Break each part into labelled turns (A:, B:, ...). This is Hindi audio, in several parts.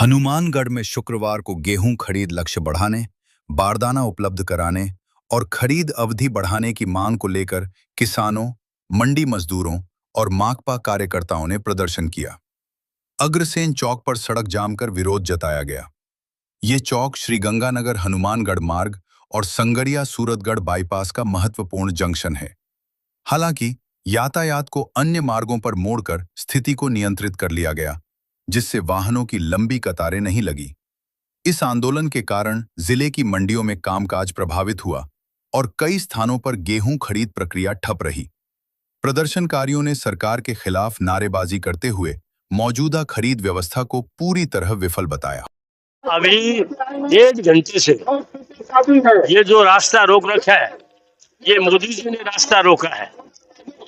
A: हनुमानगढ़ में शुक्रवार को गेहूं खरीद लक्ष्य बढ़ाने, बारदाना उपलब्ध कराने और खरीद अवधि बढ़ाने की मांग को लेकर किसानों, मंडी मजदूरों और माकपा कार्यकर्ताओं ने प्रदर्शन किया। अग्रसेन चौक पर सड़क जाम कर विरोध जताया गया। ये चौक श्रीगंगानगर हनुमानगढ़ मार्ग और संगरिया सूरतगढ़ बाईपास का महत्वपूर्ण जंक्शन है। हालांकि यातायात को अन्य मार्गों पर मोड़कर स्थिति को नियंत्रित कर लिया गया, जिससे वाहनों की लंबी कतारें नहीं लगी। इस आंदोलन के कारण जिले की मंडियों में कामकाज प्रभावित हुआ और कई स्थानों पर गेहूं खरीद प्रक्रिया ठप रही। प्रदर्शनकारियों ने सरकार के खिलाफ नारेबाजी करते हुए मौजूदा खरीद व्यवस्था को पूरी तरह विफल बताया।
B: अभी 1.5 घंटे से ये जो रास्ता रोक रखा है, ये मोदी जी ने रास्ता रोका है।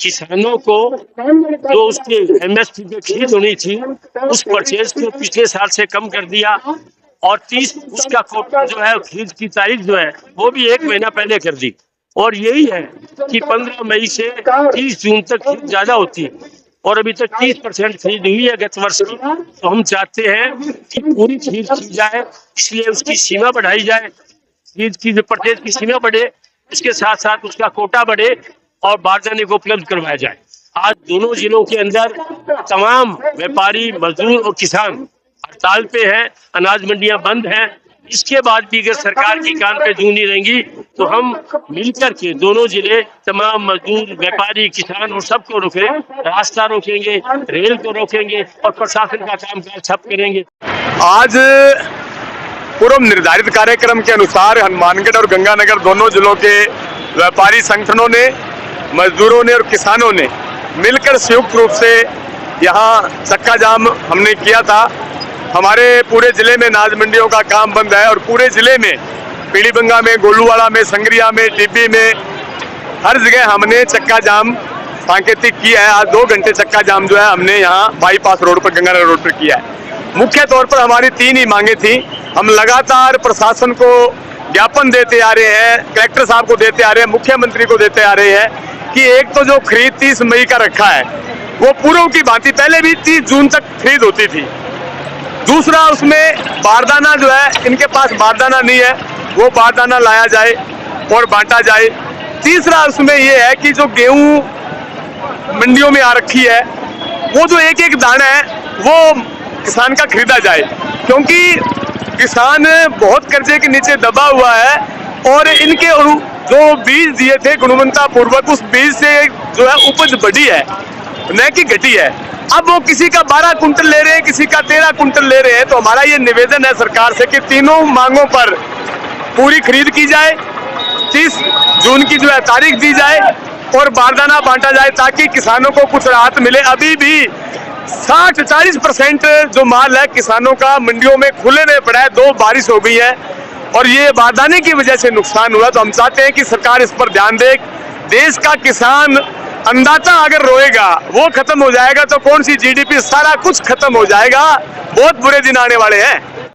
B: किसानों को जो उसके एमएसपी पे खरीद होनी थी, उस परचेज को पिछले साल से कम कर दिया और 30 उसका कोटा जो है खरीद की तारीख जो है वो भी 1 महीना पहले कर दी। और यही है कि 15 मई से 30 जून तक खरीद ज्यादा होती है और अभी तक 30% खरीद हुई है गत वर्ष की। तो हम चाहते हैं कि पूरी खरीद की जाए, इसलिए उसकी सीमा बढ़ाई जाए। खरीद की जो परचेज की सीमा बढ़े, इसके साथ साथ उसका कोटा बढ़े और बारदाने को उपलब्ध करवाया जाए। आज दोनों जिलों के अंदर तमाम व्यापारी, मजदूर और किसान हड़ताल पे हैं, अनाज मंडियां बंद हैं। इसके बाद भी अगर सरकार की कान पे जूं नहीं रहेंगी तो हम मिलकर के दोनों जिले, तमाम मजदूर, व्यापारी, किसान और सबको रोकेंगे, रास्ता रोकेंगे, रेल को रोकेंगे और प्रशासन का कामकाज ठप करेंगे।
C: आज पूर्व निर्धारित कार्यक्रम के अनुसार हनुमानगढ़ और गंगानगर दोनों जिलों के व्यापारी संगठनों ने, मजदूरों ने और किसानों ने मिलकर संयुक्त रूप से यहाँ चक्का जाम हमने किया था। हमारे पूरे जिले में अनाज मंडियों का काम बंद है और पूरे जिले में पीलीबंगा में, गोलूवाड़ा में, संगरिया में, टिब्बी में, हर जगह हमने चक्का जाम सांकेतिक किया है। आज 2 घंटे चक्का जाम जो है हमने यहाँ बाईपास रोड पर, गंगानगर रोड पर किया है। मुख्य तौर पर हमारी 3 ही मांगे थी। हम लगातार प्रशासन को ज्ञापन देते आ रहे हैं, कलेक्टर साहब को देते आ रहे हैं, मुख्यमंत्री को देते आ रहे हैं कि एक तो जो खरीद 30 मई का रखा है वो पूर्व की भांति पहले भी 30 जून तक खरीद होती थी। दूसरा, उसमें बारदाना जो है, इनके पास बारदाना नहीं है, वो बारदाना लाया जाए और बांटा जाए। तीसरा, उसमें ये है कि जो गेहूं मंडियों में आ रखी है वो जो एक एक दाना है वो किसान का खरीदा जाए, क्योंकि किसान बहुत कर्जे के नीचे दबा हुआ है और इनके जो बीज दिए थे गुणवत्ता पूर्वक, उस बीज से जो है उपज बढ़ी है, न कि घटी है। अब वो किसी का 12 कुंटल ले रहे हैं, किसी का 13 कुंटल ले रहे हैं। तो हमारा ये निवेदन है सरकार से कि तीनों मांगों पर पूरी खरीद की जाए, 30 जून की जो है तारीख दी जाए और बारदाना बांटा जाए ताकि किसानों को कुछ राहत मिले। अभी भी 60-40% जो माल है किसानों का मंडियों में खुले में पड़ा है। 2 बारिश हो गई है और ये बारदाने की वजह से नुकसान हुआ। तो हम चाहते हैं कि सरकार इस पर ध्यान दे। देश का किसान अन्नदाता अगर रोएगा, वो खत्म हो जाएगा तो कौन सी जीडीपी, सारा कुछ खत्म हो जाएगा। बहुत बुरे दिन आने वाले हैं।